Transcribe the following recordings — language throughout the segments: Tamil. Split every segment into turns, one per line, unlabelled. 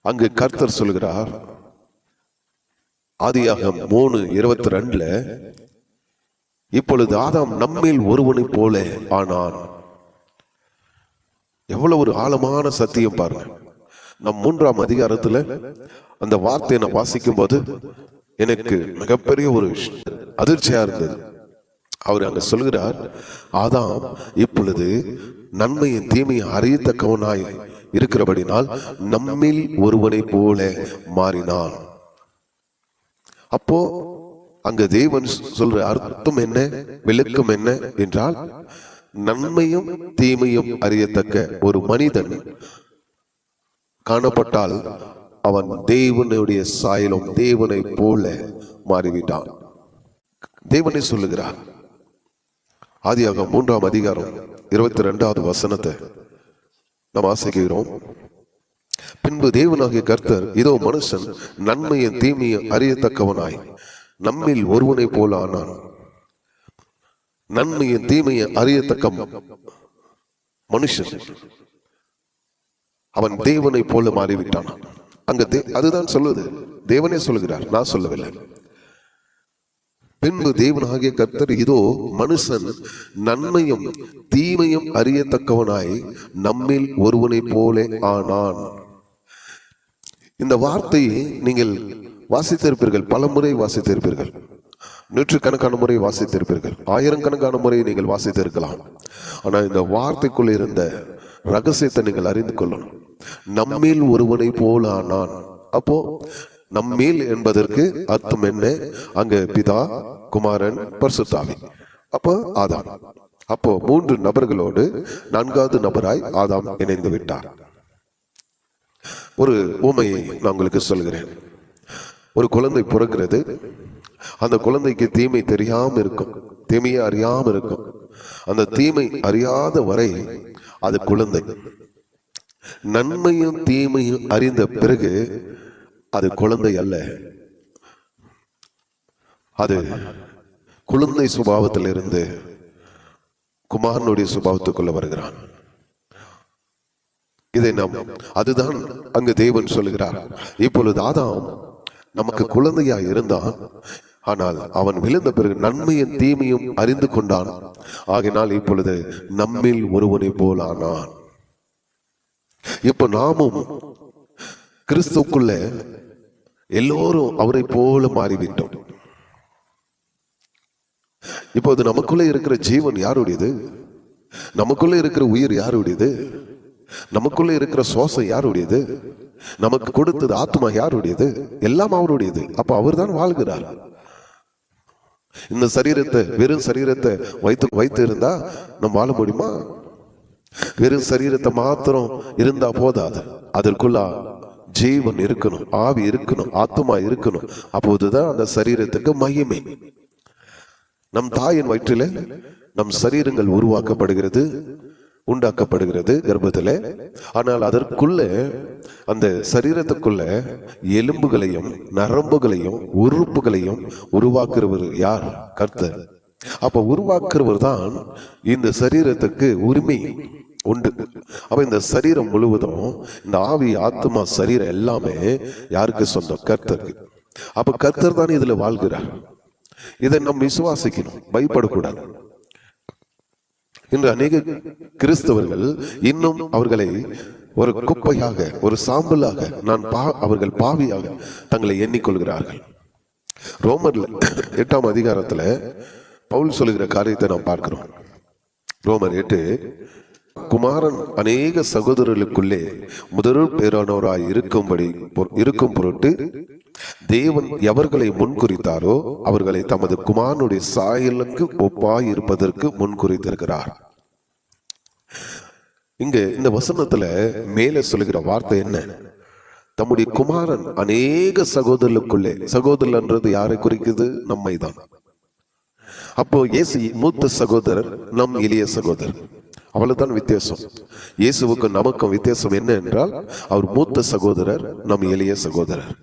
அங்கு கர்த்தர் சொல்கிறார், ஆதியாகமம் 3:22, இப்பொழுது ஆதாம் நம்மில் ஒருவனை போல ஆனான். எவ்வளவு ஒரு ஆழமான சத்தியம் பாருங்க. நம் 3ஆம் அதிகாரத்துல அந்த வார்த்தையை நான் வாசிக்கும் போது எனக்கு மிகப்பெரிய ஒரு அதிர்ச்சியா இருந்தது. அவர் அங்க சொல்கிறார், ஆதாம் இப்பொழுது நன்மையின் தீமையை அறியத்தக்கவனாய் இருக்கிறபடினால் நம்மில் ஒருவனை போல மாறினான். அப்போ அங்க தேவன் சொல்ற அர்த்தம் என்ன, விளக்கம் என்ன என்றால், நன்மையும் தீமையும் அறியத்தக்க ஒரு மனிதன் காணப்பட்டால் அவன் தேவனுடைய சாயலும் தேவனை போல மாறிவிட்டான். தேவனை சொல்லுகிறார். ஆதியாகமம் 3ஆம் அதிகாரம் 22வது வசனத்தை நாம் வாசிக்கிறோம். பின்பு தேவனாகிய கர்த்தர், இதோ மனுஷன் நன்மையும் தீமையும் அறியத்தக்கவனாய் நம்மில் ஒருவனை போல ஆனான். நன்மையும் தீமையும் அறியத்தக்க மனுஷன் அவன் தேவனை போல மாறிவிட்டான். அங்க அதுதான் சொல்லுது, தேவனே சொல்லுகிறார், நான் சொல்லவில்லை. பின்பு தேவனாகிய கர்த்தர், இதோ மனுஷன் நன்மையும் தீமையும் அறியத்தக்கவனாய் நம்மில் ஒருவனை போல ஆனான். இந்த வார்த்தையை நீங்கள் வாசித்திருப்பீர்கள், பல முறை வாசித்திருப்பீர்கள், நூற்றுக்கணக்கான முறை வாசித்திருப்பீர்கள், ஆயிரக்கணக்கான முறை நீங்கள் வாசித்திருக்கலாம். ஆனால் இந்த வார்த்தைக்குள் இருந்த ரகசியத்தை நீங்கள் அறிந்து கொள்ளணும். நம்மில் ஒருவனை போல ஆனான். அப்போ நம்மில் என்பதற்கு அர்த்தம் என்ன? அங்க பிதா, குமாரன், பரிசுத்த ஆவி. அப்போ ஆதாம். அப்போ 3 நபர்களோடு 4வது நபராய் ஆதாம் இணைந்து விட்டார். ஒரு உவமையை நான் உங்களுக்கு சொல்கிறேன். ஒரு குழந்தை பிறக்கிறது. அந்த குழந்தைக்கு தீமை தெரியாம இருக்கும், தீமையை அறியாம இருக்கும். அந்த தீமை அறியாத வரை அது குழந்தை. நன்மையும் தீமையும் அறிந்த பிறகு அது குழந்தை அல்ல, அது குழந்தை சுபாவத்தில் இருந்து குமாரனுடைய சுபாவத்துக்குள்ள வருகிறான். இதை நாம் அதுதான் அங்கு தேவன் சொல்லுகிறார். இப்பொழுது ஆதாம் நமக்கு குழந்தையா இருந்தான், ஆனால் அவன் விழுந்த பிறகு நன்மையும் தீமையும் அறிந்து கொண்டான். ஆகினால் இப்பொழுது நம்மில் ஒருவனை போல் ஆனான். இப்ப நாமும் கிறிஸ்துக்குள்ள எல்லோரும் அவரை போல மாறிவிட்டோம். இப்போது நமக்குள்ள இருக்கிற ஜீவன் யாருடையது? நமக்குள்ள இருக்கிற உயிர் யாருடையது? நமக்குள்ள இருக்கிற சுவாசம் யாருடையது? நமக்கு கொடுத்தது ஆத்மா யாருடையது? எல்லாம் அவருடையது. அப்ப அவர் தான் வாழ்கிறார். இந்த சரீரத்தை, வெறும் சரீரத்தை வைத்து இருந்தா நம்ம வாழ முடியுமா? வெறும் சரீரத்தை மாத்திரம் இருந்தா போதாது, அதற்குள்ள ஜீவன் இருக்கணும், ஆவி இருக்கணும், ஆத்மா இருக்கணும். அப்போதுதான் அந்த சரீரத்துக்கு மகிமை. நம் தாயின் வயிற்றில நம் சரீரங்கள் உருவாக்கப்படுகிறது, உண்டாக்கப்படுகிறது கர்ப்பத்துல. ஆனால் அதற்குள்ள, அந்த சரீரத்துக்குள்ள எலும்புகளையும் நரம்புகளையும் உறுப்புகளையும் உருவாக்குறவர் யார்? கர்த்தர். அப்ப உருவாக்குறவர் தான் இந்த சரீரத்துக்கு உரிமை உண்டு. அப்ப இந்த சரீரம் முழுவதும், இந்த ஆவி, ஆத்மா, சரீரம் எல்லாமே யாருக்கு சொந்தம்? கர்த்தருக்கு. அப்ப கர்த்தர் தான் இதுல வாழ்கிறார். இதை நாம் விசுவாசிக்கணும், பயப்படக்கூடாது. இன்று அநேக கிறிஸ்தவர்கள் இன்னும் அவர்களை ஒரு குப்பையாக, ஒரு சாம்பலாக, அவர்கள் பாவியாக தங்களை எண்ணிக்கொள்கிறார்கள். ரோமர்ல 8ஆம் அதிகாரத்துல பவுல் சொல்லுகிற காரியத்தை நாம் பார்க்கிறோம். ரோமர் 8, குமாரன் அநேக சகோதரர்களுக்குள்ளே முதல் பேரானவராய் இருக்கும் பொருட்டு தேவன் எவர்களை முன்குறித்தாரோ அவர்களை தமது குமாரனுடைய சாயலுக்கு ஒப்பாய் இருப்பதற்கு முன்குறித்திருக்கிறார். இங்க இந்த வசனத்துல மேலே சொல்லுகிற வார்த்தை என்ன? தம்முடைய குமாரன் அநேக சகோதரர்களுக்குள்ளே, சகோதரன்றது யாரை குறிக்குது? நம்மை தான். அப்போ இயேசு மூத்த சகோதரர், நம் இளைய சகோதரர். அவ்வளவுதான் வித்தியாசம். இயேசுவுக்கும் நமக்கும் வித்தியாசம் என்ன என்றால், அவர் மூத்த சகோதரர், நம் இளைய சகோதரர்.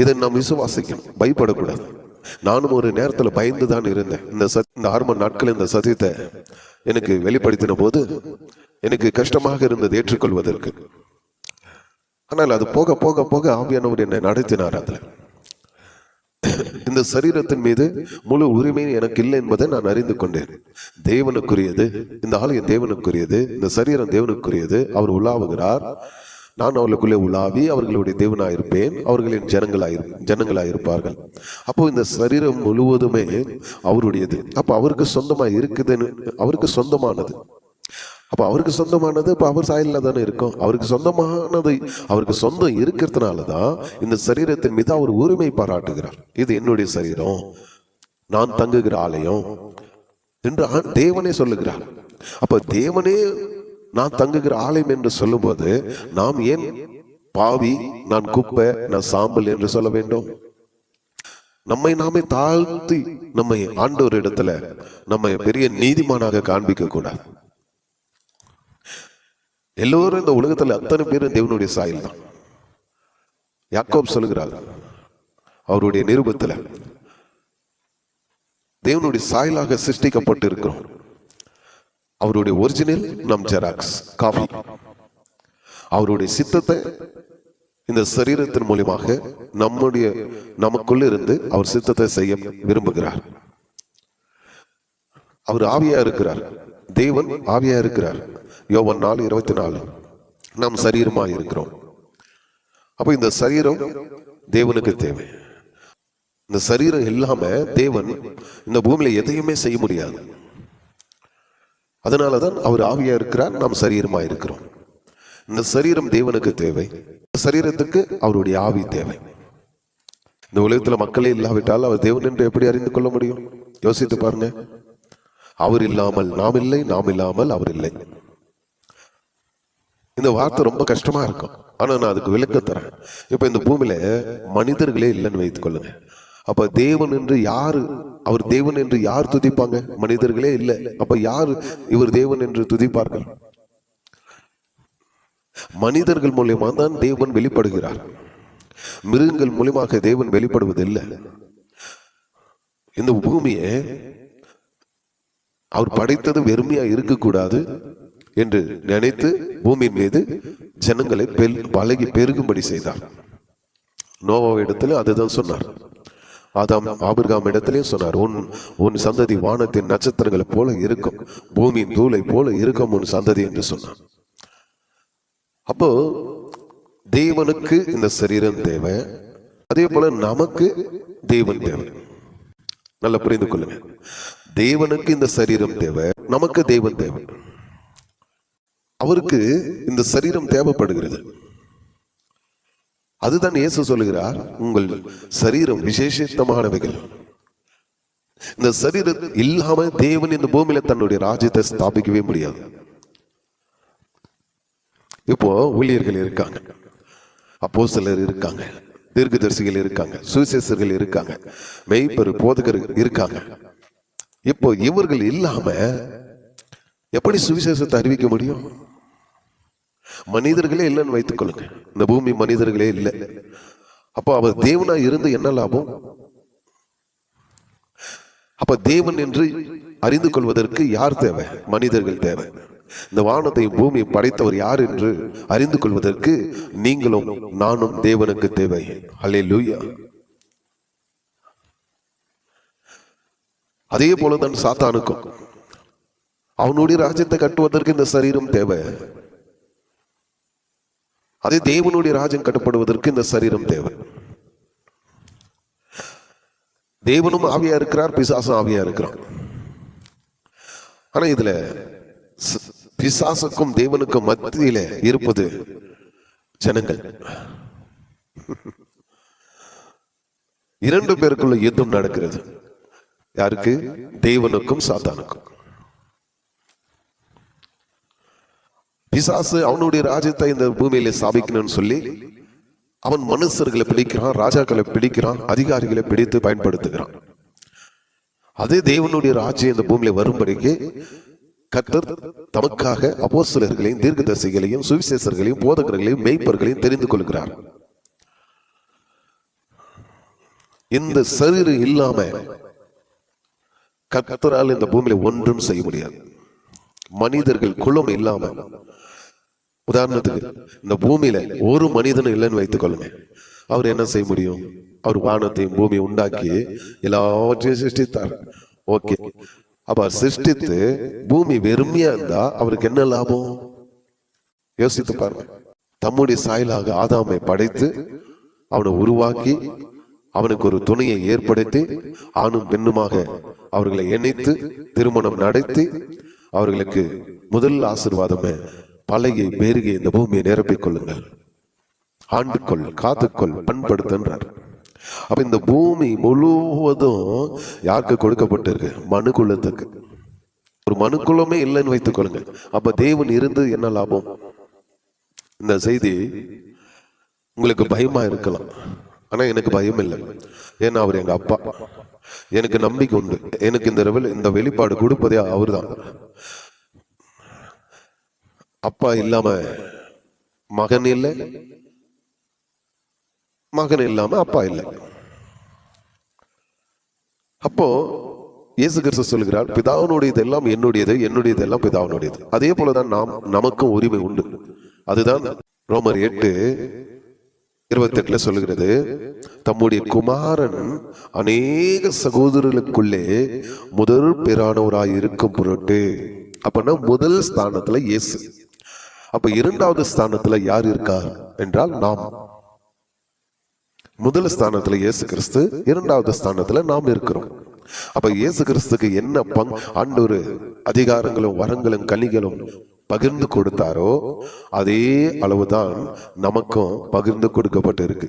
இதை நாம் விசுவாசிக்கணும், பயப்படக்கூடாது. நானும் ஒரு நேரத்துல பயந்துதான் இருந்தேன். இந்த ஆரம்ப நாட்கள் இந்த சத்தியத்தை எனக்கு வெளிப்படுத்தின போது எனக்கு கஷ்டமாக இருந்தது ஏற்றுக்கொள்வதற்கு. ஆனால் அது போக போக போக ஆவியானவர் என்னை நடத்தினார். அதுல இந்த சரீரத்தின் மீது முழு உரிமை எனக்கு இல்லை என்பதை நான் அறிந்து கொண்டேன். தேவனுக்குரியது, இந்த ஆலயம் தேவனுக்குரியது, இந்த சரீரம் தேவனுக்குரியது. அவர் உலாவுகிறார், நான் அவர்களுக்குள்ளே உலாவி அவர்களுடைய தேவனாயிருப்பேன், அவர்களின் ஜனங்களாயிருப்பார்கள். அப்போ இந்த சரீரம் முழுவதுமே அவருடையது. அப்ப அவருக்கு சொந்தமா இருக்குதுன்னு, அவருக்கு சொந்தமானது. அப்ப அவருக்கு சொந்தமானது இப்ப அவர் சாயல்ல தானே இருக்கும். அவருக்கு சொந்தமானது, அவருக்கு சொந்தம் இருக்கிறதுனாலதான் இந்த சரீரத்தின் மீது அவர் உரிமை பாராட்டுகிறார். இது என்னுடைய சரீரம், நான் தங்குகிற ஆலயம் என்று தேவனே சொல்லுகிறார். அப்ப தேவனே நான் தங்குகிற ஆலயம் என்று சொல்லும் போது நாம் ஏன் பாவி, நான் குப்பை, நான் சாம்பல் என்று சொல்ல வேண்டும்? நம்மை நாமே தாழ்த்தி நம்மை ஆண்டவர் இடத்துல நம்ம பெரிய நீதிமானாக காண்பிக்க கூடாது. எல்லோரும் இந்த உலகத்துல அத்தனை பேரும் தேவனுடைய சாயல் தான். யாக்கோப் சொல்லுகிறார் அவருடைய நிருபத்துல, தேவனுடைய சாயலாக சிருஷ்டிக்கப்பட்டு இருக்கிறோம். அவருடைய ஒரிஜினல் நம் ஜெராக்ஸ் காபி. அவருடைய சித்தத்தை இந்த சரீரத்தின் மூலமாக நமக்குள்ள இருந்து அவர் சித்தத்தை செய்ய விரும்புகிறார். அவர் ஆவியா இருக்கிறார், தேவன் ஆவியா இருக்கிறார். யோவான் 4:24 நாம் சரீரமா இருக்கிறோம். அப்ப இந்த சரீரம் தேவனுக்கு தேவை. இந்த சரீரம் இல்லாம தேவன் இந்த பூமியில எதையுமே செய்ய முடியாது. அதனாலதான் அவர் ஆவியா இருக்கிறார், நாம் சரீரமா இருக்கிறோம். இந்த சரீரம் தேவனுக்கு தேவை, சரீரத்துக்கு அவருடைய ஆவி தேவை. இந்த உலகத்துல மக்களே இல்லாவிட்டால் அவர் தேவன் என்று எப்படி அறிந்து கொள்ள முடியும்? யோசித்து பாருங்க. அவர் இல்லாமல் நாம் இல்லை, நாம் இல்லாமல் அவர் இல்லை. இந்த வார்த்தை ரொம்ப கஷ்டமா இருக்கும், ஆனா நான் அதுக்கு விளக்க தரேன். இப்ப இந்த பூமியில மனிதர்களே இல்லைன்னு வைத்துக் கொள்ளுங்க. அப்ப தேவன் என்று யாரு, அவர் தேவன் என்று யார் துதிப்பாங்க? மனிதர்களே இல்லை. அப்ப யார் இவர் தேவன் என்று துதிப்பார்கள்? மனிதர்கள் மூலியமா தான் தேவன் வெளிப்படுகிறார். மிருகங்கள் மூலியமாக தேவன் வெளிப்படுவதில்லை. இந்த பூமியை அவர் படைத்தது வெறுமையா இருக்கக்கூடாது என்று நினைத்து பூமியின் மீது ஜனங்களை பழகி பெருகும்படி செய்தார். நோவா இடத்துல அதுதான் சொன்னார். ஆபிரகாம் இடத்திலையும் சொன்னார், உன் சந்ததி வானத்தின் நட்சத்திரங்களை போல இருக்கும், பூமியின் தூளை போல இருக்கும் உன் சந்ததி என்று சொன்னார். அப்போ தேவனுக்கு இந்த சரீரம் தேவை, அதே போல நமக்கு தேவன் தேவை. நல்லா புரிந்து கொள்ளுங்க. தேவனுக்கு இந்த சரீரம் தேவை, நமக்கு தேவன் தேவை. அவருக்கு இந்த சரீரம் தேவைப்படுகிறது. அதுதான் இயேசு சொல்லுகிறார், உங்கள் சரீரம் விசேஷமானவைகள். இந்த சரீரம் இல்லாம தேவன் இந்த பூமியில தன்னுடைய ராஜ்யத்தை ஸ்தாபிக்கவே முடியாது. இப்போ ஊழியர்கள் இருக்காங்க, அப்போஸ்தலர் இருக்காங்க, தீர்க்கதரிசிகள் இருக்காங்க, சுவிசேஷர்கள் இருக்காங்க, மெய்ப்பரு போதகர் இருக்காங்க. இப்போ இவர்கள் இல்லாம எப்படி சுவிசேஷத்தை அறிவிக்க முடியும்? மனிதர்களே இல்லைன்னு வைத்துக் கொள்ளுங்க. இந்த பூமி மனிதர்களே இல்லை. அப்போ அவர் தேவனா இருந்து என்ன லாபம்? அப்ப தேவன் என்று அறிந்து கொள்வதற்கு யார் தேவை? மனிதர்கள் தேவை. இந்த வானத்தையும் பூமியை படைத்தவர் யார் என்று அறிந்து கொள்வதற்கு நீங்களும் நானும் தேவனுக்கு தேவை. அல்லேலூயா. அதே போலதான் சாத்தானுக்கும் அவனுடைய ராஜ்யத்தை கட்டுவதற்கு இந்த சரீரம் தேவை. அதே தேவனுடைய ராஜ்யம் கட்டப்படுவதற்கு இந்த சரீரம் தேவை. தேவனும் ஆவியா இருக்கிறார், பிசாசும் ஆவியா இருக்கிறான். ஆனா இதுல பிசாசுக்கும் தேவனுக்கும் மத்தியில இருப்பது ஜனங்கள். இரண்டு பேருக்குள்ள யுத்தம் நடக்கிறது. யாருக்கு? தேவனுக்கும் சாத்தானுக்கும். பிசாசு அவனுடைய ராஜ்யத்தை இந்த பூமியில ஸ்தாபிக்கணும்னு சொல்லி அவன் மனுஷர்களை பிடிக்கிறான், ராஜாக்களை பிடிக்கிறான், அதிகாரிகளை பிடித்து பயன்படுத்துகிறான். அதே தேவனுடைய ராஜ்யம் இந்த பூமியில வரும்படிக்கு கர்த்தர் தமக்காக அப்போஸ்தலர்களையும் தீர்க்கதரிசிகளையும் சுவிசேஷர்களையும் போதகர்களையும் மெய்ப்பர்களையும் தெரிந்து கொள்கிறார். இந்த சரீரம் இல்லாம கர்த்தரால் இந்த பூமியில ஒன்றும் செய்ய முடியாது. மனிதர்கள் குலம் இல்லாம உதாரணத்துக்கு இந்த பூமியில ஒரு மனிதனும் இல்லைன்னு வைத்துக் கொள்ளுங்க. அவர் என்ன செய்ய முடியும்? அவர் வானத்தையும் பூமியை உண்டாக்கி எல்லாவற்றையும் சிருஷ்டித்தார். ஓகே, அப்ப சிருஷ்டித்து பூமி வெறுமையா இருந்தா அவருக்கு என்ன லாபம்? யோசித்து பாருங்க. தம்முடைய சாயலாக ஆதாமை படைத்து அவனை உருவாக்கி அவனுக்கு ஒரு துணையை ஏற்படுத்தி ஆணும் பெண்ணுமாக அவர்களை இணைத்து திருமணம் நடத்தி அவர்களுக்கு முதல் ஆசீர்வாதமே பலகை பேருகை இந்த பூமியை நிரப்பிக் கொள்ளுங்கள், ஆண்டுக்கொள், காத்துக்கொள், பண்படுத்துன்றார். அப்ப இந்த பூமி முழுவதும் யாருக்கு கொடுக்கப்பட்டிருக்கு? மனுக்குலத்துக்கு. ஒரு மனுக்குலமே இல்லைன்னு வைத்துக் கொள்ளுங்க. அப்ப தேவன் இருந்து என்ன லாபம்? இந்த செய்தி உங்களுக்கு பயமா இருக்கலாம், ஆனா எனக்கு பயம் இல்லை. ஏன்னா அவர் எங்க அப்பா, எனக்கு நம்பிக்கை உண்டு. எனக்கு இந்த வெளிப்பாடு கொடுப்பதே அவர் தான். அப்பா இல்லாம மகன் இல்லை, மகன் இல்லாம அப்பா இல்லை. அப்போ இயேசு கிறிஸ்து சொல்கிறார், பிதாவினுடையது எல்லாம் என்னுடையது, என்னுடையது எல்லாம் பிதாவினுடையது. அதே போலதான் நமக்கும் உரிமை உண்டு. அதுதான் ரோமர் 8:28 சொல்லுகிறது, தம்முடைய குமாரன் அநேக சகோதரர்களுக்குள்ளே முதல் பேரானவராய் இருக்கும் பொருட்டு. அப்பனா முதல் ஸ்தானத்துல இயேசு. அப்ப இரண்டாவது ஸ்தானத்துல யார் இருக்கார் என்றால் நாம். முதல் ஸ்தானத்துல இயேசு கிறிஸ்து, இரண்டாவது ஸ்தானத்துல நாம் இருக்கிறோம். அப்ப இயேசு கிறிஸ்துக்கு என்ன ஆண்டவர் அதிகாரங்களும் வரங்களும் கனிகளும் பகிர்ந்து கொடுத்தாரோ அதே அளவுதான் நமக்கும் பகிர்ந்து கொடுக்கப்பட்டு இருக்கு.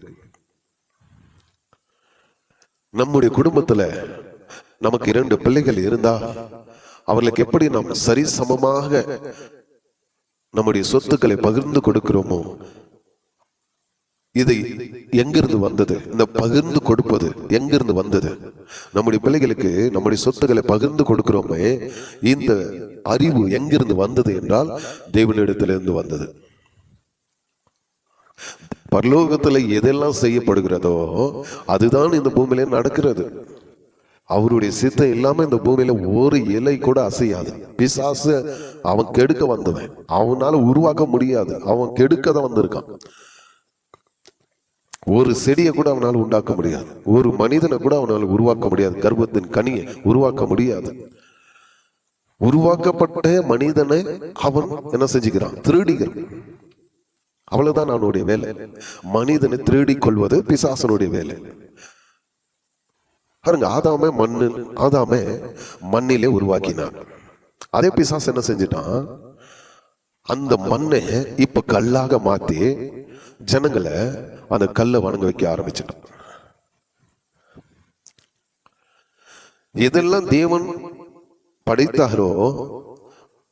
நம்முடைய குடும்பத்துல நமக்கு 2 பிள்ளைகள் இருந்தா அவர்களுக்கு எப்படி நாம் சரிசமமாக நம்முடைய சொத்துக்களை பகிர்ந்து கொடுக்கிறோமோ, இது எங்கிருந்து வந்தது? இந்த பகிர்ந்து கொடுப்பது எங்கிருந்து வந்தது? நம்முடைய பிள்ளைகளுக்கு நம்முடைய சொத்துக்களை பகிர்ந்து கொடுக்கிறோமே, இந்த அறிவு எங்கிருந்து வந்தது என்றால் தேவனிடத்திலிருந்து வந்தது. பரலோகத்துல எதெல்லாம் செய்யப்படுகிறதோ அதுதான் இந்த பூமியில நடக்கிறது. அவருடைய சித்தம் இல்லாம இந்த பூமியில ஒரு இலை கூட அசையாது. பிசாசு அவன் கெடுக்க வந்தவன், அவனால உருவாக்க முடியாது, அவன் கெடுக்க தான் வந்திருக்கான். ஒரு செடியை கூட அவனால் உண்டாக்க முடியாது, ஒரு மனிதனை கூட அவனால் உருவாக்க முடியாது, கர்ப்பத்தின் கனியை உருவாக்க முடியாது. உருவாக்கப்பட்ட மனிதனை அவன் என்ன செஞ்சுக்கிறான்? திருடிகிறான். அவ்வளவுதான் அவனுடைய வேலை. மனிதனை திருடி கொள்வது பிசாசனுடைய வேலை. பாருங்க, ஆதாமே மண்ணிலே உருவாக்கினான். அதே பிசாசு என்ன செஞ்சிட்டான்? அந்த மண்ணை இப்ப கல்லாக மாத்தி ஜனங்களை அந்த கல்லை வணங்க வைக்க ஆரம்பிச்சிட்டான். எதெல்லாம் தேவன் படைத்தாரோ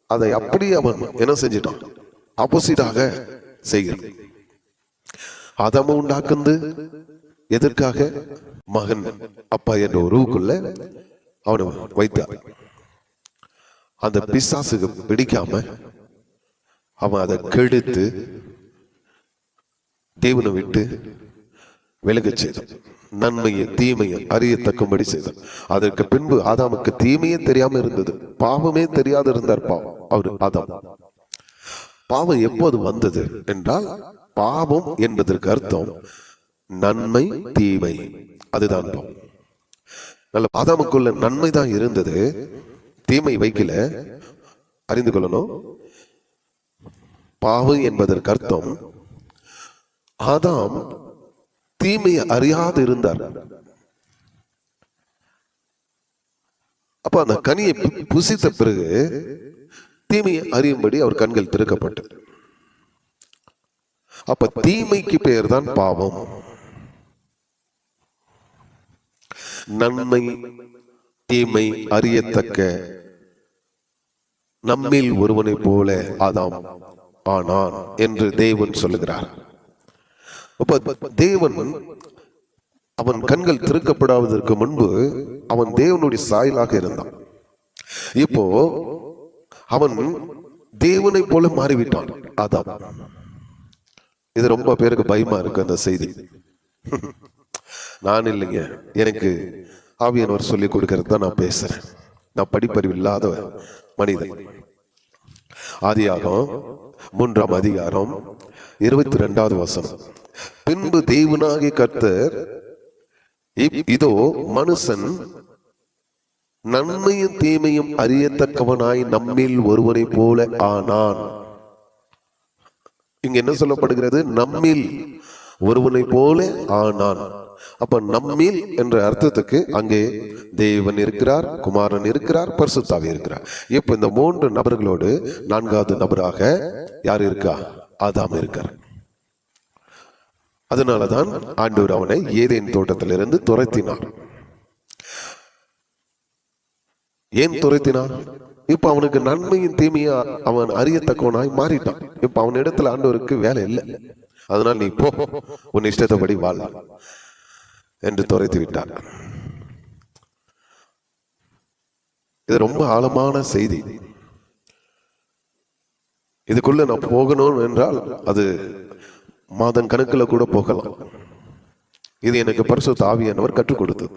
அதை அப்படி அவன் என்ன செஞ்சிட்டான்? ஆப்போசிட்டாக செய்கிறான். ஆதாம உண்டாக்குந்து எதற்காக? மகன் அப்பா என்ற உறவுக்குள்ள அவனை வைத்தார். அந்த பிசாசுக்கு பிடிக்காம அவன் அதை கெடுத்து தேவனை விட்டு விலகச் செய்தான். நன்மையை தீமையை அறியத்தக்கும்படி செய்தான். அதற்கு பின்பு ஆதாமுக்கு தீமையே தெரியாம இருந்தது, பாவமே தெரியாது இருந்தார். அவரு ஆதாம். பாவம் எப்போது வந்தது என்றால், பாவம் என்பதற்கு அர்த்தம் நன்மை தீமை, அதுதான் பாவம். நல்ல ஆதாமுக்குள்ள நன்மை தான் இருந்தது, தீமை வைக்கல. அறிந்து கொள்ளணும், பாவம் என்பதற்கு அர்த்தம் ஆதாம் தீமையை அறியாது இருந்தார். அப்ப அந்த கனியை புசித்த பிறகு தீமையை அறியும்படி அவர் கண்கள் திறக்கப்பட்டது. அப்ப தீமைக்கு பெயர் தான் பாவம். நன்மை தீமை அறியத்தக்க நம்மில் ஒருவனை போல ஆதாம் ஆனான் என்று தேவன் சொல்லுகிறார். தேவன் அவன் கண்கள் திறக்கப்படாவதற்கு முன்பு அவன் தேவனுடைய சாயலாக இருந்தான். இப்போ அவன் தேவனை போல மாறிவிட்டான் ஆதாம். இது ரொம்ப பேருக்கு பயமா இருக்கு அந்த செய்தி. நான் இல்லைங்க, எனக்கு ஆவியானவர் சொல்லி கொடுக்கறது தான் நான் பேசுறேன். நான் படிப்பறிவு இல்லாத மனிதன். ஆதியாகமம் 3ஆம் அதிகாரம் 22வது வசனம். பின்பு தேவனாகிய கர்த்தர், இதோ மனுஷன் நன்மையும் தீமையும் அறியத்தக்கவனாய் நம்மில் ஒருவனை போல ஆனான். இங்க என்ன சொல்லப்படுகிறது? நம்மில் ஒருவனை போல ஆனான். அப்ப நம்மில் என்ற அர்த்தத்துக்கு அங்கே தேவன் இருக்கிறார், குமாரன் இருக்கிறார், பரிசுத்தாவி இருக்கிறார். இப்ப இந்த 3 நபர்களோடு 4வது நபராக யார் இருக்கா? ஆதாம் இருக்கார். அதனாலதான் ஆண்டவர் அவனை ஏதேன் தோட்டத்திலிருந்து துரத்தினார். ஏன் துரத்தினார்? இப்ப அவனுக்கு நன்மையும் தீமையா அவன் அறியத்தக்கவனாய் மாறிட்டான். இப்ப அவன் இடத்துல ஆண்டவருக்கு வேலை இல்லை. அதனால நீ போ, உன் இஷ்டத்தபடி வாழ் என்று துரைத்து விட்டார். இது ரொம்ப ஆழமான செய்தி. இதுக்குள்ள நான் போகணும் என்றால் அது மாதம் கணக்கில் கூட போகலாம். இது எனக்கு பரிசுத்த ஆவியானவர் கற்றுக் கொடுத்தது.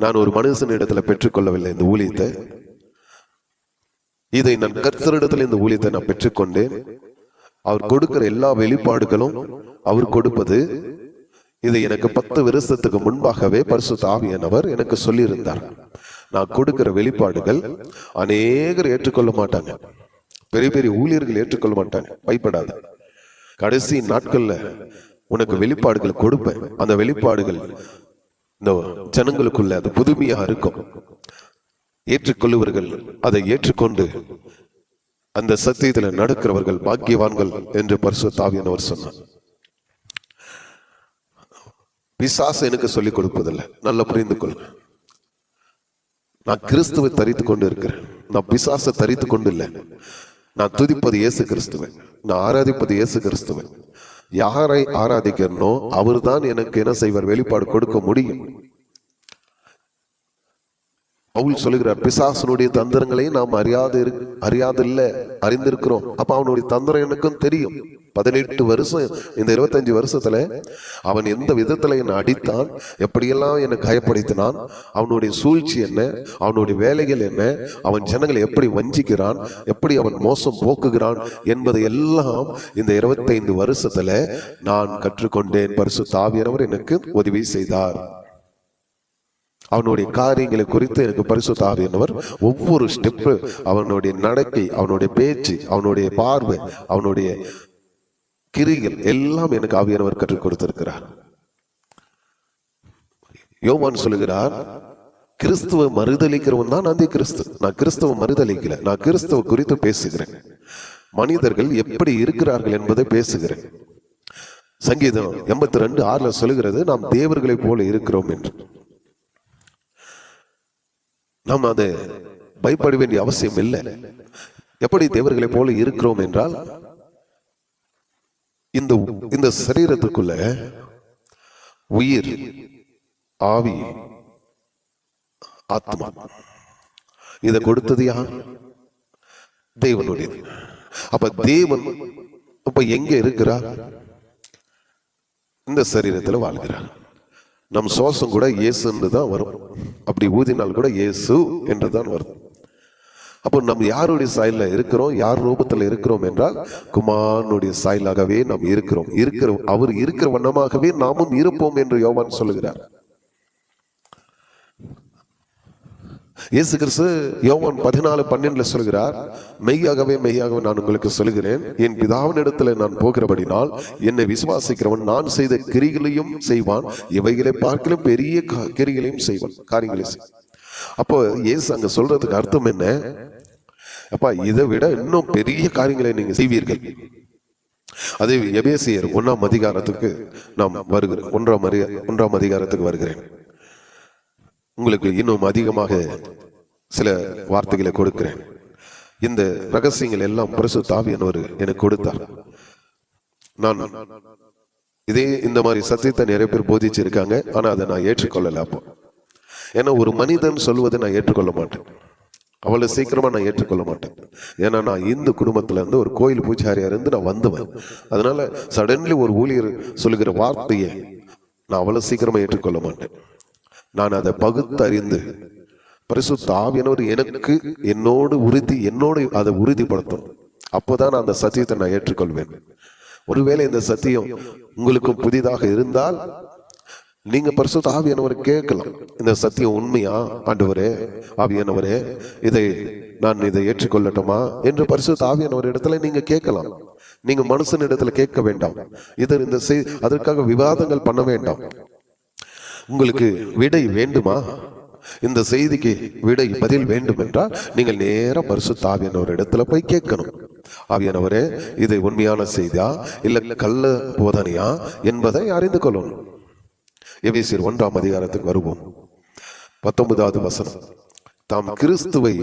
நான் ஒரு மனுஷனிடத்துல பெற்றுக்கொள்ளவில்லை இந்த ஊழியத்தை. இதை நான் கர்த்தரிடத்தில் இந்த ஊழியத்தை நான் பெற்றுக்கொண்டேன். அவர் கொடுக்கிற எல்லா வெளிப்பாடுகளும் அவர் கொடுப்பது. இதை எனக்கு 10 வருஷத்துக்கு முன்பாகவே பரிசுத்த ஆவியானவர் எனக்கு சொல்லியிருந்தார். நான் கொடுக்கிற வெளிப்பாடுகள் அநேகர் ஏற்றுக்கொள்ள மாட்டாங்க. பெரிய பெரிய ஊழியர்கள் ஏற்றுக்கொள்ள மாட்டாங்க. பயப்படாத, கடைசி நாட்கள்ல உனக்கு வெளிப்பாடுகள் கொடுப்பேன். அந்த வெளிப்பாடுகள் இந்த ஜனங்களுக்குள்ள அது புதுமையா இருக்கும். ஏற்றுக்கொள்ளுவர்கள் அதை ஏற்றுக்கொண்டு அந்த சத்தியத்தில் நடக்கிறவர்கள் பாக்கியவான்கள் என்று பரிசுத்த ஆவியானவர் சொன்னார். பிசாசு எனக்கு சொல்லிக் கொடுப்பதில்லை. நல்லா புரிந்து கொள்ளுங்க. நான் கிறிஸ்துவை தரித்து கொண்டு இருக்கிறேன். நான் பிசாசை தரித்து கொண்டு இல்லை. நான் துதிப்பது இயேசு கிறிஸ்துவை, நான் ஆராதிப்பது இயேசு கிறிஸ்துவை. யாரை ஆராதிக்கிறனோ அவர் தான் எனக்கு என்ன செய்வார்? வெளிப்பாடு கொடுக்க முடியும். பவுல் சொல்லுகிறார், பிசாசனுடைய தந்திரங்களை நாம் அறிந்திருக்கிறோம். அப்ப அவனுடைய தந்திரம் எனக்கும் தெரியும். 18 வருஷம், இந்த 25 வருஷத்துல அவன் எந்த விதத்துல என்னை அடித்தான், எப்படியெல்லாம் என்னை காயப்படுத்தினான், அவனுடைய சூழ்ச்சி என்ன, அவனுடைய வேலைகள் என்ன, அவன் ஜனங்களை எப்படி வஞ்சிக்கிறான், எப்படி அவன் மோசம் போக்குகிறான் என்பதை எல்லாம் இந்த 25 வருஷத்துல நான் கற்றுக்கொண்டேன். பரிசுத்த ஆவியானவர் எனக்கு உதவி செய்தார். அவனுடைய காரியங்களை குறித்து எனக்கு பரிசுத்த ஆவியானவர் ஒவ்வொரு ஸ்டெப்பு, அவனுடைய நடக்கை, அவனுடைய பேச்சு, அவனுடைய பார்வை, அவனுடைய கிரிகள் எல்லாம் எனக்கு ஆவியானவர் கற்றுக் கொடுத்திருக்கிறார். யோவான் சொல்லுகிறார், கிறிஸ்துவ மறுதலிக்கிறவன் தான் அந்த கிறிஸ்து. நான் கிறிஸ்துவ மறுதலிக்கல, நான் கிறிஸ்துவ குறித்து பேசுகிறேன். மனிதர்கள் எப்படி இருக்கிறார்கள் என்பதை பேசுகிறேன். சங்கீதம் 82:6 சொல்லுகிறது, நாம் தேவர்களை போல இருக்கிறோம் என்று. நாம் அதை பயப்பட வேண்டிய அவசியம் இல்லை. எப்படி தேவர்களை போல இருக்கிறோம் என்றால், இந்த சரீரத்துக்குள்ள உயிர், ஆவி, ஆத்மா, இதை கொடுத்தது யார்? தேவனுடையது. அப்ப தேவன் அப்ப எங்க இருக்கிறார்? இந்த சரீரத்தில் வாழ்கிறார். நம் சுவாசம் கூட இயேசுன்னு தான் வரும். அப்படி ஊதினால் கூட இயேசு என்று தான் வரும். அப்போ நம்ம யாருடைய சாயல்ல இருக்கிறோம், யார் ரூபத்தில் இருக்கிறோம் என்றால் குமாரனுடைய சாயலாகவே நாம் இருக்கிறோம். அவர் இருக்கிற வண்ணமாகவே நாமும் இருப்போம் என்று யோவான் சொல்லுகிறார். இயேசு கிறிஸ்து யோவான் 14:12 சொல்கிறார், மெய்யாகவே மெய்யாகவே நான் உங்களுக்கு சொல்கிறேன், என் பிதாவின் இடத்துல நான் போகிறபடினால் என்னை விசுவாசிக்கிறவன் நான் செய்த கிரிகளையும் செய்வான், இவைகளை பார்க்கலும் பெரிய கிரிகளையும் செய்வான், காரியங்களையும் செய்வான். அப்போ இயேசு அங்க சொல்றதுக்கு அர்த்தம் என்ன? அப்பா, இதை விட இன்னும் பெரிய காரியங்களை நீங்க செய்வீர்கள். அதே எபேசியர் 1ஆம் அதிகாரத்துக்கு நாம் வருகிறேன். 1ஆம் அதிகாரத்துக்கு வருகிறேன். உங்களுக்கு இன்னும் அதிகமாக சில வார்த்தைகளை கொடுக்கிறேன். இந்த ரகசியங்கள் எல்லாம் பரிசுத்த ஆவியானவர் எனக்கு கொடுத்தார். நான் இந்த மாதிரி சத்தியத்தை நிறைய பேர் போதிச்சிருக்காங்க, ஆனா அதை நான் ஏற்றுக்கொள்ளல. அப்போ ஏன்னா ஒரு மனிதன் சொல்வதை நான் ஏற்றுக்கொள்ள மாட்டேன், அவ்வளவு சீக்கிரமா நான் ஏற்றுக்கொள்ள மாட்டேன். ஏன்னா நான் இந்து குடும்பத்துல இருந்து ஒரு கோயில் பூஜாரியா இருந்து நான் வந்தவன். அதனால சடன்லி ஒரு ஊழியர் சொல்லுகிற வார்த்தையை நான் அவ்வளவு சீக்கிரமா ஏற்றுக்கொள்ள மாட்டேன். நான் அதை பகுத்தறிந்து பரிசுத்த ஆவியானவர் எனக்கு என்னோடு அதை உறுதிப்படுத்தும். அப்போதான் நான் அந்த சத்தியத்தை நான் ஏற்றுக்கொள்வேன். ஒருவேளை இந்த சத்தியம் உங்களுக்கும் புதிதாக இருந்தால் நீங்க பரிசுத்த ஆவியானவரை கேட்கலாம். இந்த சத்தியம் உண்மையா ஆண்டவரே, ஆவியானவரே, இதை ஏற்றுக்கொள்ளட்டுமா என்று பரிசுத்த ஆவியானவர் இடத்துல நீங்க கேட்கலாம். நீங்க மனுஷன் இடத்துல கேட்க வேண்டாம். அதற்காக விவாதங்கள் பண்ண வேண்டாம். உங்களுக்கு விடை வேண்டுமா, இந்த செய்திக்கு விடை பதில் வேண்டும் என்றால் நீங்கள் நேரம் பரிசுத்த ஆவியானவர் இடத்துல போய் கேட்கணும். ஆவியானவரே, இது உண்மையான செய்தியா இல்ல கள்ள போதனையா என்பதை அறிந்து கொள்ளணும். எபேசியர் 1ஆம் அதிகாரத்துக்கு வருவோம். 19வது வசனம். தாம் கிறிஸ்துவை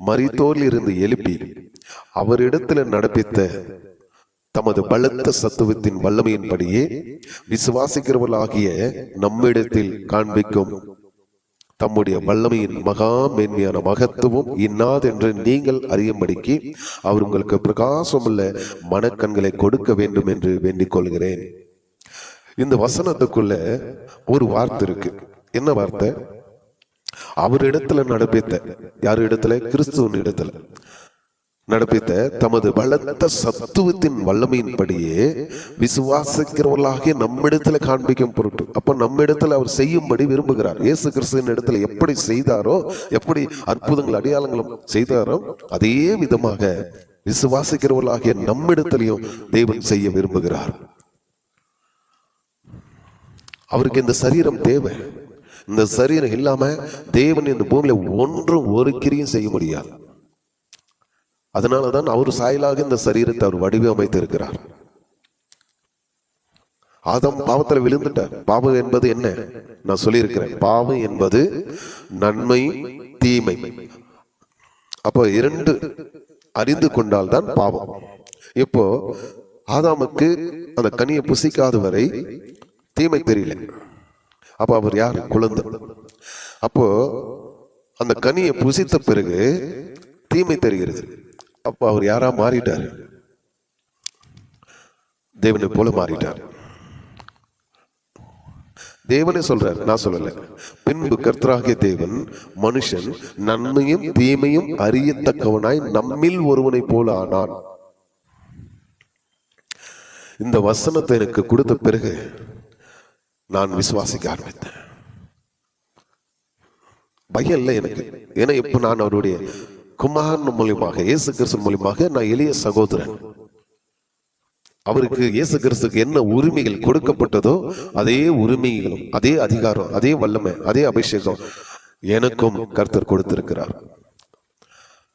மரித்தோரில் இருந்து எழுப்பி அவரிடத்துல நடப்பித்த தமது பலத்த சத்துவத்தின் வல்லமையின்படியே விசுவாசிக்கிறவர்களாகிய நம்மிடத்தில் காண்பிக்கும் தம்முடைய வல்லமையின் மகா மேன்மையான மகத்துவம் இன்னாதென்று நீங்கள் அறியும்படிக்கு அவர் உங்களுக்கு பிரகாசமுள்ள மனக்கண்களை கொடுக்க வேண்டும் என்று வேண்டிக் கொள்கிறேன். இந்த வசனத்துக்குள்ள ஒரு வார்த்தை இருக்கு. என்ன வார்த்தை? அவரிடத்துல நடப்பித்த, யார் இடத்துல? கிறிஸ்துவின் இடத்துல நடப்பித்த தமது பலத்த சத்துவத்தின் வல்லமையின்படியே விசுவாசிக்கிறவர்களாகிய நம்மிடத்துல காண்பிக்கும் பொருட்டு. அப்ப நம்ம இடத்துல அவர் செய்யும்படி விரும்புகிறார். இயேசு கிறிஸ்துவின் இடத்துல எப்படி செய்தாரோ, எப்படி அற்புதங்கள் அடையாளங்களும் செய்தாரோ, அதே விதமாக விசுவாசிக்கிறவர்களாகிய நம்மிடத்திலையும் தேவன் செய்ய விரும்புகிறார். அவருக்கு இந்த சரீரம் தேவை. இந்த சரீரம் இல்லாம தேவன் இந்த பூமியில ஒன்றும் ஒரு கிரியும் செய்ய முடியாது. அதனாலதான் அவர் சாயலாக இந்த சரீரத்தை அவர் வடிவமைத்து இருக்கிறார். ஆதாம் பாவத்துல விழுந்துட்டார். பாவம் என்பது என்ன? நான் சொல்லியிருக்கிறேன். பாவம் என்பது நன்மை தீமை. அப்போ இரண்டு அறிந்து கொண்டால்தான் பாவம். இப்போ ஆதாமுக்கு அந்த கனியை புசிக்காத வரை தீமை தெரியல. அப்ப அவர் யார்? குழந்தை. அப்போ அந்த கனியை புசித்த பிறகு தீமை தெரிகிறது. அப்போ அவர் யாரா மாறிட்டார்? தேவனை போல மாறிட்டார். தேவனே சொல்றார், நான் சொல்லல. பின்பு கர்த்தராகிய தேவன் மனுஷன் நன்மையும் தீமையும் அறியத்தக்கவனாய் நம்மில் ஒருவனை போல ஆனான். இந்த வசனத்தை எனக்கு கொடுத்த பிறகு நான் விசுவாசிக்க ஆரம்பித்தேன். பயம் இல்லை எனக்கு. ஏன்னா இப்ப நான் அவருடைய குமாரன் மூலியமாக, இயேசு கிறிஸ்து மூலியமாக நான் எளிய சகோதரன். அவருக்கு, இயேசு கிறிஸ்துக்கு என்ன உரிமைகள் கொடுக்கப்பட்டதோ அதே உரிமைகளும், அதே அதிகாரம், அதே வல்லமை, அதே அபிஷேகம் எனக்கும் கர்த்தர் கொடுத்திருக்கிறார்.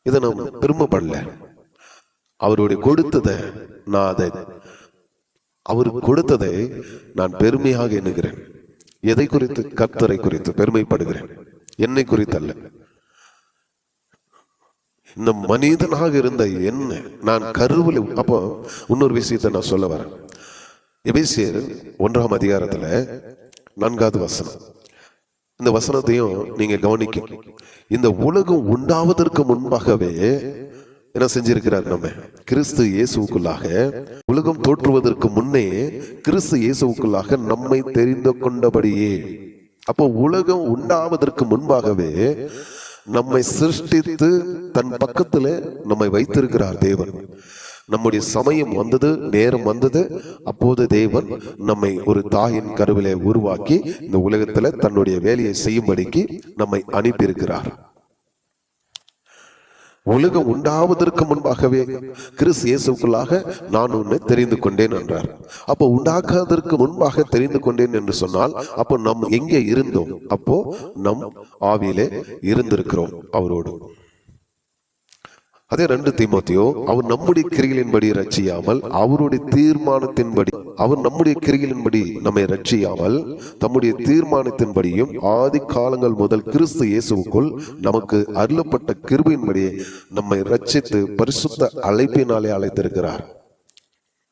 இதை நான் பெருமைப்படல. அவருடைய கொடுத்ததை நான் அவருக்கு கொடுத்ததை நான் பெருமையாக எண்ணுகிறேன். எதை குறித்து? கர்த்தரை குறித்து பெருமைப்படுகிறேன், என்னை குறித்து அல்ல. இந்த மனிதனாக இருந்த என்ன நான் கருவில். அப்போ இன்னொரு விஷயத்தை நான் சொல்ல வரேன். எபேசியர் 1ஆம் அதிகாரத்துல 4வது வசனம். இந்த வசனத்தையும் நீங்க கவனிக்க. இந்த உலகம் உண்டாவதற்கு முன்பாகவே என்ன செஞ்சிருக்கிறார்? நம்ம கிறிஸ்து இயேசுக்குள்ளாக, உலகம் தோற்றுவதற்கு முன்னே கிறிஸ்து இயேசுக்குள்ளாக நம்மை தெரிந்து கொண்டபடியே. அப்போ உலகம் உண்டாவதற்கு முன்பாகவே நம்மை சிருஷ்டித்து தன் பக்கத்துல நம்மை வைத்திருக்கிறார் தேவன். நம்முடைய சமயம் வந்தது, நேரம் வந்தது. அப்போது தேவன் நம்மை ஒரு தாயின் கருவிலே உருவாக்கி இந்த உலகத்துல தன்னுடைய வேலையை செய்யும்படிக்கு நம்மை அனுப்பியிருக்கிறார். உலகம் உண்டாவதற்கு முன்பாகவே கிறிஸ்து இயேசுக்குள்ளாக நான் உன்னை தெரிந்து கொண்டேன் என்றார். அப்போ உண்டாக்காதற்கு முன்பாக தெரிந்து கொண்டேன் என்று சொன்னால் அப்போ நாம் எங்கே இருந்தோம்? அப்போ நம் ஆவியிலே இருந்திருக்கிறோம் அவரோடு. அதே 2 தீமோத்தேயு, அவர் நம்முடைய கிரிகளின்படி ரட்சியாமல் அவருடைய தீர்மானத்தின்படி, அவர் நம்முடைய கிரிகளின்படி நம்மை ரட்சியாமல் தம்முடைய தீர்மானத்தின்படியும் ஆதி காலங்கள் முதல் கிறிஸ்து இயேசுவுக்குள் நமக்கு அருளப்பட்ட கிருபையின்படி நம்மை ரட்சித்து பரிசுத்த அழைப்பினாலே அழைத்திருக்கிறார்.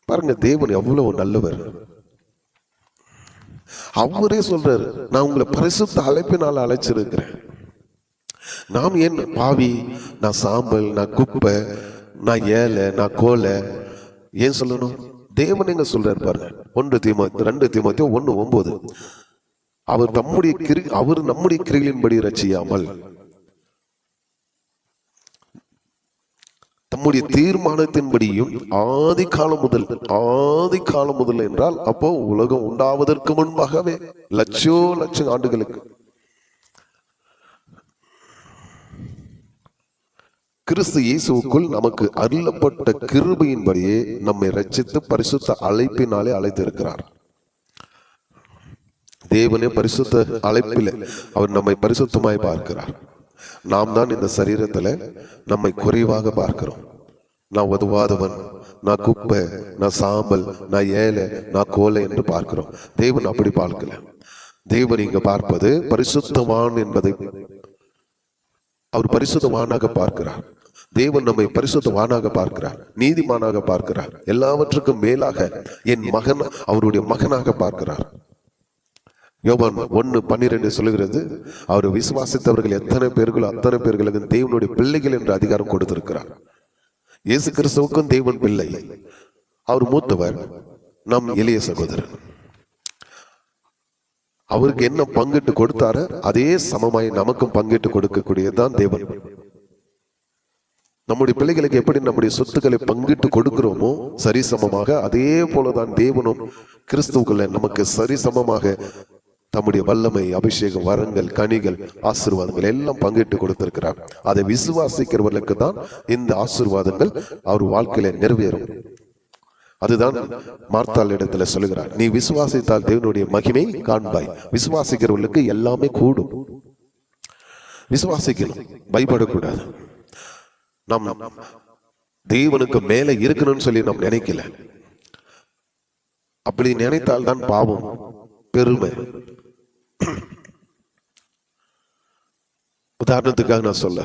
பாருங்க, தேவன் எவ்வளவு நல்லவர். அவரே சொல்றாரு, நான் உங்களை பரிசுத்த அழைப்பினால அழைச்சிருக்கிறேன். நாம் ஏன் பாவி, நான் சாம்பல், நான் குப்பை, நான் ஏழை, நான் கோலை ஏன் சொல்லணும்? தேவன் எங்க சொல்றாரு பாருங்க. 2 தீமோத்தேயு 1:9. அவர் நம்முடைய கிரிகளின்படி ரட்சியாமல் தம்முடைய தீர்மானத்தின்படியும் ஆதி காலம் முதல் என்றால் அப்போ உலகம் உண்டாவதற்கு முன்பாகவே லட்சம் ஆண்டுகளுக்கு கிறிஸ்து இயேசுவுக்குள் நமக்கு அருளப்பட்ட கிருபையின்படியே நம்மை ரட்சித்து பரிசுத்த அழைப்பினாலே அழைத்திருக்கிறார். தேவனே பரிசுத்த அழைப்பில் அவர் நம்மை பரிசுத்தமாய் பார்க்கிறார். நாம் தான் இந்த சரீரத்துல நம்மை குறைவாக பார்க்கிறோம். நான் உதவாதவன், நான் குப்பை, நான் சாம்பல், நான் ஏழை, நான் கோலை என்று பார்க்கிறோம். தேவன் அப்படி பார்க்கல. தேவன் இங்க பார்ப்பது பரிசுத்தவான் என்பதை அவர் பரிசுத்தவானாக பார்க்கிறார். தேவன் நம்மை பரிசுத்தவானாக பார்க்கிறார், நீதிமானாக பார்க்கிறார். எல்லாவற்றுக்கும் மேலாக என் மகன் அவருடைய மகனாக பார்க்கிறார். யோவான் 1:12 சொல்லுகிறது, அவர் விசுவாசித்தவர்கள் எத்தனை பேர்களோ அத்தனை பேர்களுக்கு தேவனுடைய பிள்ளைகள் என்ற அதிகாரம் கொடுத்திருக்கிறார். இயேசு கிறிஸ்துவுக்கும் தேவன் பிள்ளை. அவர் மூத்தவர், நம் எளிய சகோதரன். அவருக்கு என்ன பங்கிட்டு கொடுத்தாரோ அதே சமமாய் நமக்கும் பங்கிட்டு கொடுக்கக்கூடியதுதான் தேவன். நம்முடைய பிள்ளைகளுக்கு எப்படி நம்முடைய சொத்துக்களை பங்கிட்டு கொடுக்கிறோமோ சரிசமமாக, அதே போலதான் தேவனும் கிறிஸ்துவுக்குள்ள நமக்கு சரிசமமாக தம்முடைய வல்லமை, அபிஷேகம், வரங்கள், கனிகள், ஆசீர்வாதங்கள் எல்லாம் பங்கிட்டு கொடுத்திருக்கிறார். அதை விசுவாசிக்கிறவர்களுக்கு தான் இந்த ஆசீர்வாதங்கள் அவர் வாழ்க்கையில நிறைவேறும். அதுதான் மார்த்தாள் இடத்துல சொல்லுகிறார், நீ விசுவாசித்தால் தேவனுடைய மகிமை காண்பாய். விசுவாசிக்கிறவர்களுக்கு எல்லாமே கூடும். விசுவாசிக்கணும், பயப்படக்கூடாது. நாம் தேவனுக்கு மேல இருக்கணும்னு சொல்லி நாம் நினைக்கல. அப்படி நினைத்தால் தான் பாவம், பெருமை. உதாரணத்துக்காக நான் சொல்ல,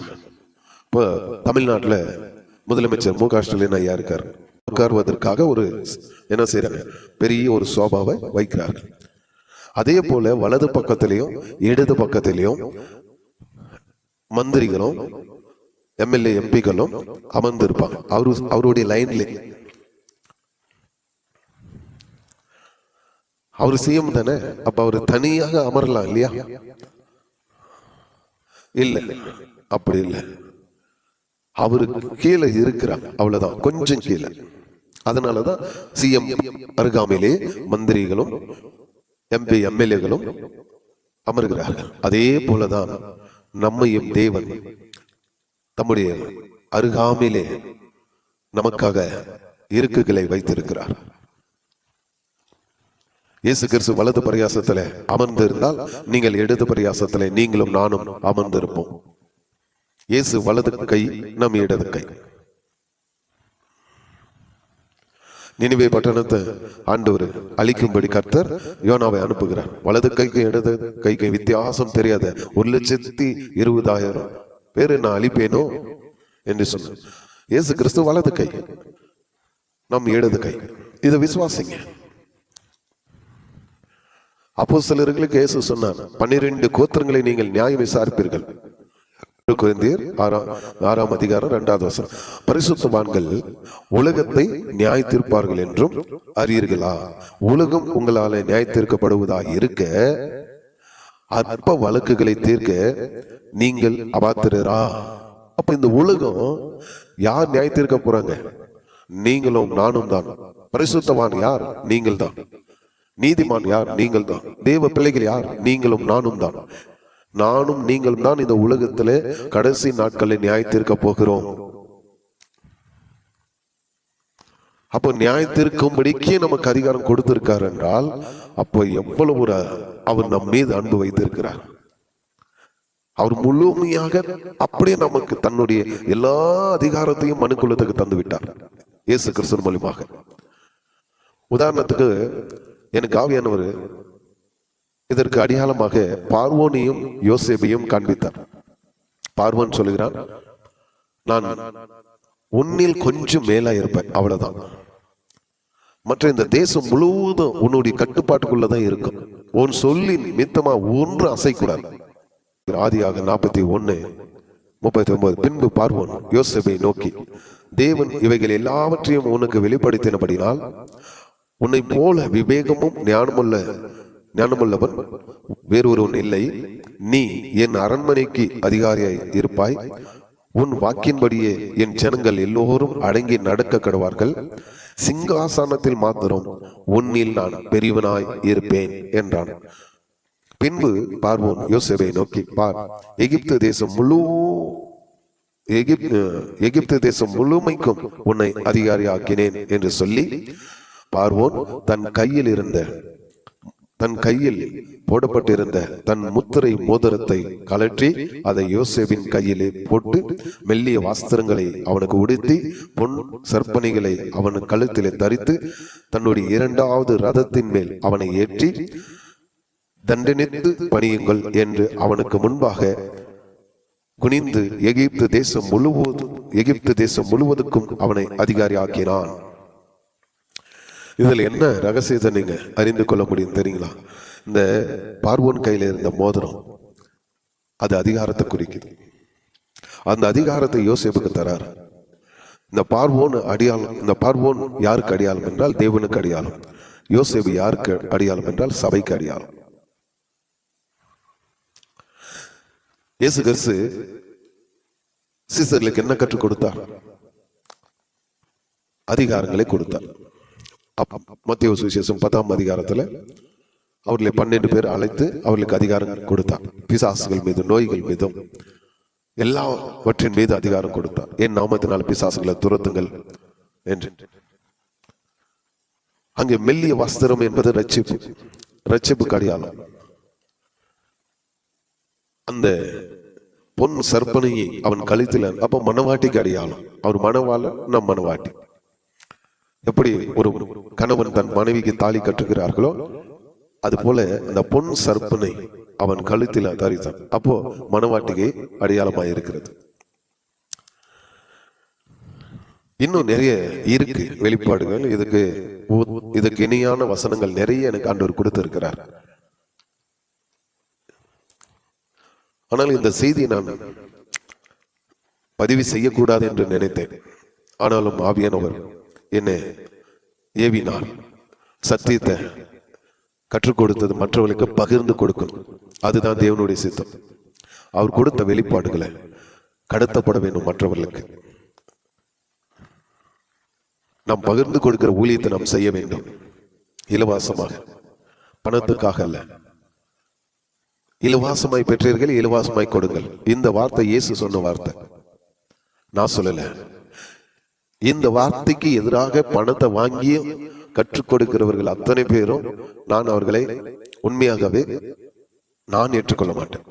இப்போ தமிழ்நாட்டில் முதலமைச்சர் மு க ஸ்டாலின் ஐயா இருக்கார். உட்கார்வதற்காக ஒரு என்ன செய்யறாங்க, பெரிய ஒரு சோபாவை வைக்கிறார்கள். அதே போல வலது பக்கத்திலையும் இடது பக்கத்திலையும் மந்திரிகளும் எம்எல்ஏ எம்பிகளும் அமர்ந்திருப்பாங்க அவருடைய லைன்ல. அவரு சிஎம் தானே, அப்ப அவரு தனியாக அமரலாம் இல்லையா? இல்ல, அப்படி இல்லை. அவரு கீழே இருக்கிறாங்க, அவ்வளவுதான், கொஞ்சம் கீழே. அதனாலதான் சிஎம் அருகாமையிலே மந்திரிகளும் எம்பி எம்எல்ஏகளும் அமர்கிறார்கள். அதே போலதான் நம்மையும் தேவன் தம்முடைய அருகாமையிலே நமக்காக இருக்கைகளை வைத்திருக்கிறார். இயேசு கிறிஸ்து வலது பரியாசத்துல அமர்ந்திருந்தால் நீங்கள் இடது பரியாசத்துல நீங்களும் நானும் அமர்ந்திருப்போம். இயேசு வலது கை, நம் இடது கை. நினிவே பட்டணத்தை ஆண்டவர் அழிக்கும்படி கர்த்தர் யோனாவை அனுப்புகிறார். வலது கைக்கு இடது கைக்கு வித்தியாசம் தெரியாத 1,20,000 பேரு நான் அழிப்பேனோ என்று சொன்னார். இயேசு கிறிஸ்து வலது கை, நம் இடது கை. இதை விசுவாசிங்க. அப்போஸ்தலர்களுக்கு இயேசு சொன்னார், 12 கோத்திரங்களை நீங்கள் நியாயம் விசாரிப்பீர்கள். கொரிந்தியர் 6:2 பரிசுத்தவான்கள் உலகத்தை நியாய தீர்ப்பார்கள் என்றும் அறியீர்களா? உலகம் உங்களால நியாய தீர்க்கப்படுவதாக இருக்க அற்ப வழக்குகளை தீர்க்க நீங்கள் அபாத்திரரா? அப்ப இந்த உலகம் யார் நியாய தீர்க்க போறாங்க? நீங்களும் நானும் தான். பரிசுத்தவான் யார்? நீங்கள் தான். நீதிமான் யார்? நீங்கள் தான். தேவ பிள்ளைகள் யார்? நீங்களும் நானும் தான். நானும் நீங்களும் தான் இந்த உலகத்திலே கடைசி நாட்களை நியாய தீர்க்க போகிறோம். அப்போ நியாய தீர்க்கும்படிக்கே நமக்கு அதிகாரம் கொடுத்திருக்கார் என்றால் அப்போ எவ்வளவு ஒரு அவர் நம் மீது அன்பு வைத்திருக்கிறார். அவர் முழுமையாக அப்படியே நமக்கு தன்னுடைய எல்லா அதிகாரத்தையும் மனுக்குலத்துக்கு தந்து விட்டார் இயேசு கிறிஸ்து மூலமாக. உதாரணத்துக்கு எனக்கு ஆவியானவர் இதற்கு அடையாளமாக பார்வோனையும் யோசேப்பையும் காண்பித்தார். பார்வோன் சொல்லுகிறான், நான் உன்னில் கொஞ்சம் மேலா இருப்பேன், அவ்வளவுதான். மற்ற இந்த தேசம் முழுவதும் உன்னுடைய கட்டுப்பாட்டுக்குள்ளதான் இருக்கும். உன் சொல்லின் மித்தமா ஒன்று அசைக்கூடாது. ஆதியாக 41:39. பின்பு பார்வோன் யோசேப்பை நோக்கி, தேவன் இவைகள் எல்லாவற்றையும் உனக்கு வெளிப்படுத்தினபடினால் உன்னை போல விவேகமும் ஞானமுள்ளவன் வேறொருவன் இல்லை. நீ என் அரண்மனைக்கு அதிகாரியாய் இருப்பாய். உன் வாக்கின்படியே என் ஜனங்கள் எல்லோரும் அடங்கி நடக்க கடவார்கள். சிங்காசனத்தில் மாத்திரம் உன்னில் நான் பெரியவனாய் இருப்பேன் என்றான். பின்பு பார்வோன் யோசேப்பை நோக்கி, பார், எகிப்து தேசம் முழுமைக்கும் உன்னை அதிகாரியாக்கினேன் என்று சொல்லி, பார்வோன் தன் கையில் போடப்பட்டிருந்த தன் முத்திரை மோதிரத்தை கலற்றி அதை யோசேப்பின் கையிலே போட்டு மெல்லிய வஸ்திரங்களை அவனுக்கு உடுத்தி பொன் சர்ப்பணிகளை அவன் கழுத்திலே தரித்து தன்னுடைய 2வது ரதத்தின் மேல் அவனை ஏற்றி தண்டனித்து பணியுங்கள் என்று அவனுக்கு முன்பாக குனிந்து எகிப்து தேசம் முழுவதுக்கும் அவனை அதிகாரி ஆக்கினான். இதுல என்ன ரகசியத்தை நீங்க அறிந்து கொள்ள முடியும் தெரியுங்களா? இந்த பார்வோன் கையில இருந்த மோதிரம் அது அதிகாரத்தை குறிக்குது. அந்த அதிகாரத்தை யோசேப்புக்கு தரார். இந்த பார்வோன் யாருக்கு அடியாளம் என்றால் தேவனுக்கு அடியாளம். யோசேப்பு யாருக்கு அடியாளம் என்றால் சபைக்கு அடியாளம். இயேசு கிறிஸ்து சீசர்களுக்கு என்ன கற்றுக் கொடுத்தார்? அதிகாரங்களை கொடுத்தார். மத்தேயு சுவிசேஷம் 10ஆம் அதிகாரத்துல அவர்களை 12 பேர் அழைத்து அவர்களுக்கு அதிகாரம் கொடுத்தார். பிசாசுகள் மீது, நோய்கள் மீதும் எல்லாவற்றின் மீது அதிகாரம் கொடுத்தார். என் நாமத்தினால் பிசாசுகளை துரத்துங்கள் என்று. அங்கே மெல்லிய வஸ்திரம் என்பது ரட்சிப்புக்கு அடையாளம். அந்த பொன் சர்ப்பனையை அவன் கழுத்தில், அப்ப மனவாட்டிக்கு அடையாளம். அவர் மனவாளன், நம் மனவாட்டி. எப்படி ஒரு கணவன் தன் மனைவிக்கு தாலி கட்டுகிறார்களோ அது போல இந்த பொன் சர்ப்பனை அவன் கழுத்தில் தரித்தான். அப்போ மனவாட்டிகை அடையாளமாக இருக்கிறது. இன்னும் நிறைய இருக்கு வெளிப்பாடுகள். இதுக்கு இணையான வசனங்கள் நிறைய எனக்கு ஆண்டவர் கொடுத்திருக்கிறார். ஆனால் இந்த செய்தியை நான் பதிவு செய்யக்கூடாது என்று நினைத்தேன். ஆனாலும் ஆவியானவர் என்னை ஏவினார். சத்தியத்தை கற்றுக் கொடுத்தது மற்றவர்களுக்கு பகிர்ந்து கொடுக்கணும். அதுதான் தேவனுடைய சித்தம். அவர் கொடுத்த வெளிப்பாடுகளை கடத்தப்பட வேண்டும் மற்றவர்களுக்கு. நாம் பகிர்ந்து கொடுக்கிற ஊழியத்தை நாம் செய்ய வேண்டும். இலவசமாக, பணத்துக்காக அல்ல. இலவசமாய் பெற்றீர்கள், இலவசமாய் கொடுங்கள். இந்த வார்த்தை இயேசு சொன்ன வார்த்தை, நான் சொல்லல. இந்த வார்த்தைக்கு எதிராக பணத்தை வாங்கி கற்றுக் கொடுக்கிறவர்கள் அத்தனை பேரும் நான் அவர்களை உண்மையாகவே நான் ஏற்றுக்கொள்ள மாட்டேன்.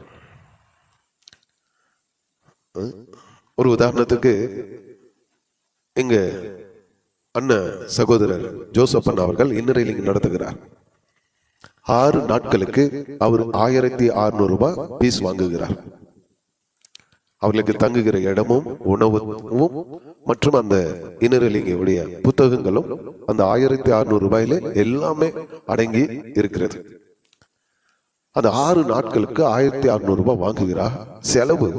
ஒரு உதாரணத்துக்கு எங்க அண்ணன் சகோதரர் ஜோசப் அண்ணா அவர்கள் இன்னரையில் நடத்துகிறார். 6 நாட்களுக்கு அவர் 1600 ரூபாய் பீஸ் வாங்குகிறார். அவர்களுக்கு தங்குகிற இடமும் உணவும் மற்றும் அந்த இன்னரலிங்குடைய புத்தகங்களும் அந்த 1600 ரூபாயில எல்லாமே அடங்கி இருக்கிறது. அந்த 6 நாட்களுக்கு 1600 ரூபாய் வாங்குகிறார். செலவு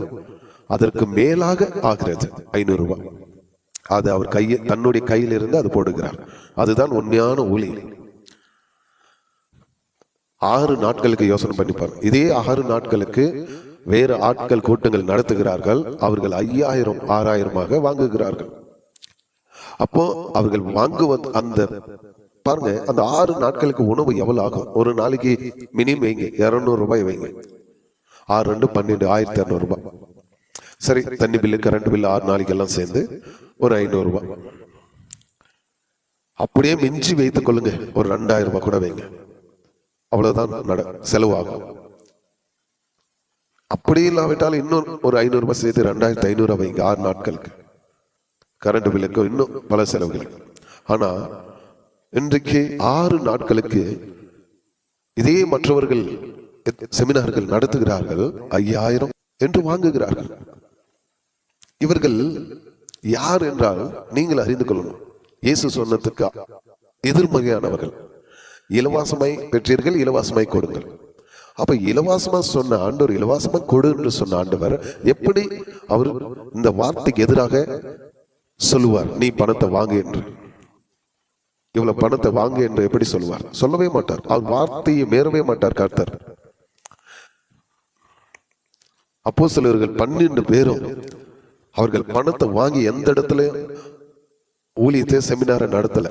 அதற்கு மேலாக ஆகிறது 500 ரூபாய். அது அவர் தன்னுடைய கையில் இருந்து அது போடுகிறார். அதுதான் உண்மையான ஊழியம். 6 நாட்களுக்கு யோசனை பண்ணிப்பார். இதே 6 நாட்களுக்கு வேறு ஆட்கள் கூட்டங்கள் நடத்துகிறார்கள். அவர்கள் 5000 6000 வாங்குகிறார்கள். அப்போ அவர்கள் வாங்குவது அந்த பாருங்க, அந்த 6 நாட்களுக்கு உணவு எவ்வளவு ஆகும்? ஒரு நாளைக்கு மினிமம் வைங்க 200 ரூபாய் வைங்க. 6 2 12 1200 ரூபாய். சரி, தண்ணி பில்லு, கரண்ட் பில்லு 6 நாளைக்கு எல்லாம் சேர்ந்து ஒரு 500 ரூபாய். அப்படியே மிஞ்சி வைத்துக் கொள்ளுங்க, ஒரு 2000 ரூபாய் கூட வைங்க. அவ்வளவுதான் செலவாகும். அப்படி இல்லாவிட்டாலும் இன்னும் ஒரு 500 ரூபாய் சேர்த்து 2500 வைங்க 6 நாட்களுக்கு. கரண்ட் பில்லுக்கு இன்னும் பல செலவுகள். ஆனா இன்றைக்கு 6 நாட்களுக்கு இதே மற்றவர்கள் செமினார்கள் நடத்துகிறார்கள், 5000 என்று வாங்குகிறார்கள். இவர்கள் யார் என்றால் நீங்கள் அறிந்து கொள்ளணும். இயேசு சொன்னதுக்கு எதிர்மறையானவர்கள். இலவசமாய் பெற்றீர்கள், இலவசமாய் கொடுங்கள். அப்ப இலவசமா சொன்ன ஆண்டவர், இலவசமா கொடு என்று சொன்ன ஆண்டவர் எப்படி அவர் இந்த வார்த்தைக்கு எதிராக சொல்லுவார்? நீ பணத்தை வாங்கு என்று, இவ்வளவு பணத்தை வாங்கு என்று எப்படி சொல்லுவார்? சொல்லவே மாட்டார். அவர் வார்த்தையை மீறவே மாட்டார் கர்த்தர். அப்போஸ்தலர்கள் 12 பேரும் அவர்கள் பணத்தை வாங்கி எந்த இடத்துல ஊழியத்தை செமினாரை நடத்தல.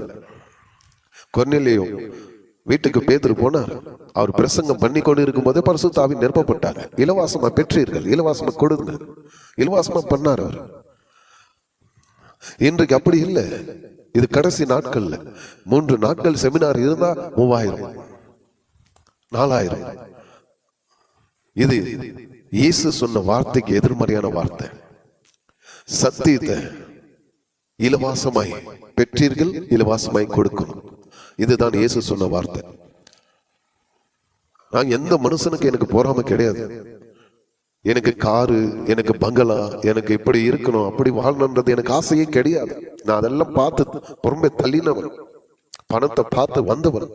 கொர்நேலியு வீட்டுக்கு பேதுரு போனார். அவர் பிரசங்கம் பண்ணி கொண்டு இருக்கும் போதே பரிசுத்த ஆவி நிரப்பப்பட்டாங்க. இலவாசமா பெற்றீர்கள், இலவாசமா கொடுங்க, இலவாசமா பண்ணார் அவர். இன்றைக்கு அப்படி இல்லை. இது கடைசி நாட்கள்ல 3 நாட்கள் செமினார் இருந்தா 3000 4000. இது இயேசு சொன்ன வார்த்தைக்கு எதிர்மறையான வார்த்தை. சத்தியத்தை இலவாசமாய் பெற்றீர்கள், இலவாசமாய் கொடுக்கணும். இதுதான் இயேசு சொன்ன வார்த்தை. நான் எந்த மனுஷனுக்கு எனக்கு பொறாமை கிடையாது. எனக்கு காரு, எனக்கு பங்களா, எனக்கு இப்படி இருக்கணும், அப்படி வாழணுன்றது எனக்கு ஆசையே கிடையாது. நான் அதெல்லாம் பார்த்து புறம்பே தள்ளினவன், பணத்தை பார்த்து வந்தவன்,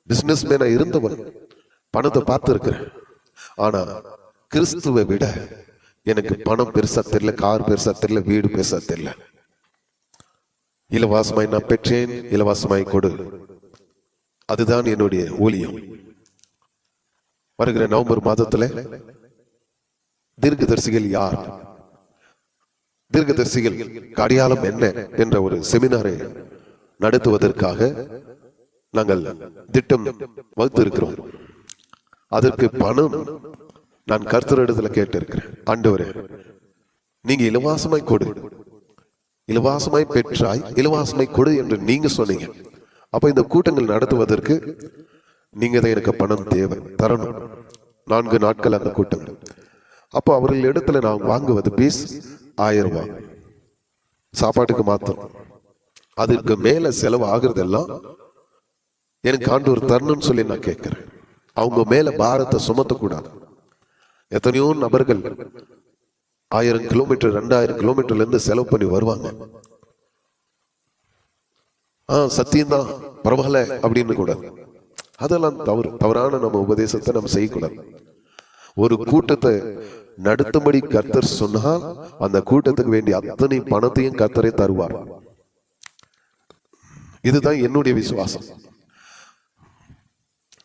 பிசினஸ் மேனா இருந்தவன், பணத்தை பார்த்து இருக்கிறேன். ஆனா கிறிஸ்துவை விட எனக்கு பணம் பெருசா தெரியல, கார் பெருசா தெரியல, வீடு பெருசா தெரியல. இலவாசமாய் நான் பெற்றேன், இலவாசமாய் கொடு. அதுதான் என்னுடைய ஊழியம். வருகிற நவம்பர் மாதத்துல தீர்க்கதரிசிகள் யார், தீர்க்கதரிசிகள் அடையாளம் என்ன என்ற ஒரு செமினாரை நடத்துவதற்காக நாங்கள் திட்டம் வகுத்திருக்கிறோம். அதற்கு பணம் நான் கர்த்தரிடத்துல கேட்டிருக்கிறேன். ஆண்டவரே, நீங்க இலவாசமாய் கொடு, இலவாசமாய் பெற்றாய், இலவாசமாய் கொடு என்று நீங்க சொன்னீங்க. அப்ப இந்த கூட்டங்கள் நடத்துவதற்கு நீங்க தான் எனக்கு பணம் தேவை, தரணும். 4 நாட்கள் அந்த கூட்டங்கள். அப்போ அவர்கள் இடத்துல நான் வாங்குவது பீஸ் 1000 ரூபாய் சாப்பாட்டுக்கு மாத்திரம். அதற்கு மேல செலவு ஆகுறதெல்லாம் எனக்கு ஆண்டவர் தரணும்னு சொல்லி நான் கேட்கிறேன். அவங்க மேல பாரத்தை சுமத்தக்கூடாது. எத்தனையோ நபர்கள் 1000 கிலோமீட்டர் 2000 கிலோமீட்டர்ல இருந்து செலவு பண்ணி வருவாங்க. சத்தியம்தான், பரவாயில்ல அப்படின்னு கூடாது. அதெல்லாம் தவறான நம்ம உபதேசத்தை நம்ம செய்யக்கூடாது. ஒரு கூட்டத்தை நடத்தும்படி கர்த்தர் சொன்னால் அந்த கூட்டத்துக்கு வேண்டிய அத்தனை பணத்தையும் கர்த்தரே தருவார். இதுதான் என்னுடைய விசுவாசம்.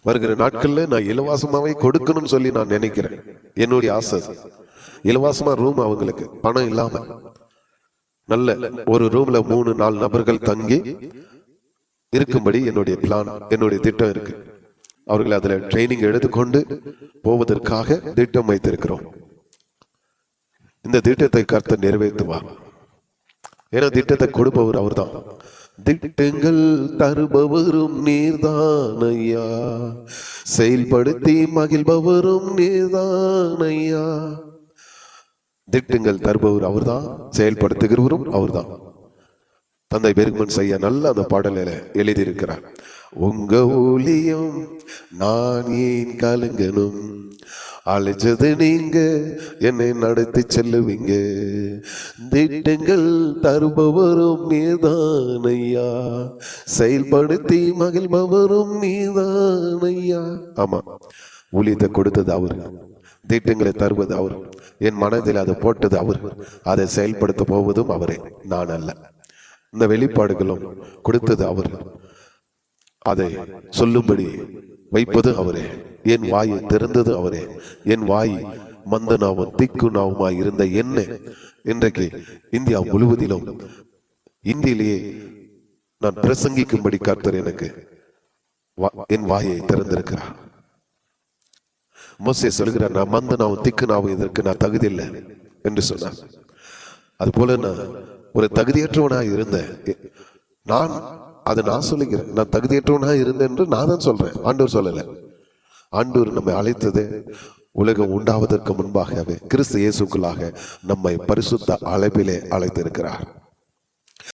வருகிற நாட்கள்ல நான் இலவாசமாவே கொடுக்கணும்னு சொல்லி நான் நினைக்கிறேன். என்னுடைய ஆசை இலவாசமா ரூம், அவங்களுக்கு பணம் இல்லாம நல்ல ஒரு ரூம்ல 3-4 நபர்கள் தங்கி இருக்கும்படி என்னுடைய பிளான், என்னுடைய திட்டம் இருக்கு. அவர்களை அதுல ட்ரைனிங் எடுத்துக்கொண்டு போவதற்காக திட்டம் வைத்திருக்கிறோம். இந்த திட்டத்தை கர்த்தர் நிறைவேற்றுவார். ஏன்னா திட்டத்தை கொடுப்பவர் அவர்தான். திட்டங்கள் தருபவரும் நீர்தான் ஐயா, செயல்படுத்தி மகிழ்பவரும் நீர்தான் ஐயா. திட்டங்கள் தருபவர் அவர்தான், செயல்படுத்துகிறவரும் அவர்தான். தந்தை பெருமன் செய்ய நல்ல அந்த பாடலில் எழுதியிருக்கிறார். உங்க ஊழியம் நான் ஏன் கலங்கணும், அழைச்சது நீங்க என்னை நடத்தி செல்லுவீங்க. திட்டங்கள் தருபவரும் நீதான் ஐயா, செயல்படுத்தி மகிழ்பவரும் நீதான் ஐயா. ஆமா, ஊழியத்தை கொடுத்தது அவரு, திட்டங்களை தருவது அவர், என் மனதில் அதை போட்டது அவர், அதை செயல்படுத்த போவதும் அவரே, நான் அல்ல. இந்த வெளிப்பாடுகளும் கொடுத்தது அவர், அதை சொல்லும்படி வைப்பது அவரே, என் வாயை திறந்தது அவரே. என் வாய் மந்த நாவும் திக்கு நாவுமாய் இருந்த என்ன இன்றைக்கு இந்தியா முழுவதிலும் இந்தியிலேயே நான் பிரசங்கிக்கும்படி கர்த்தர் எனக்கு என் வாயை திறந்திருக்கிறார். மோசே சொல்கிறார், நான் மந்த நாவும் திக்கு நாவும் இதற்கு நான் தகுதி இல்லை என்று சொன்னார். அது போல நான் ஒரு தகுதியற்றவனாக இருந்தேன். நான் சொல்லுகிறேன், நான் தகுதியற்றவனாக இருந்தேன் என்று நான் தான் சொல்றேன், ஆண்டவர் சொல்லல. ஆண்டவர் நம்மை அழைத்தது உலகம் உண்டாவதற்கு முன்பாகவே கிறிஸ்து இயேசுக்குள்ளாக நம்மை பரிசுத்த அழைப்பிலே அழைத்திருக்கிறார்.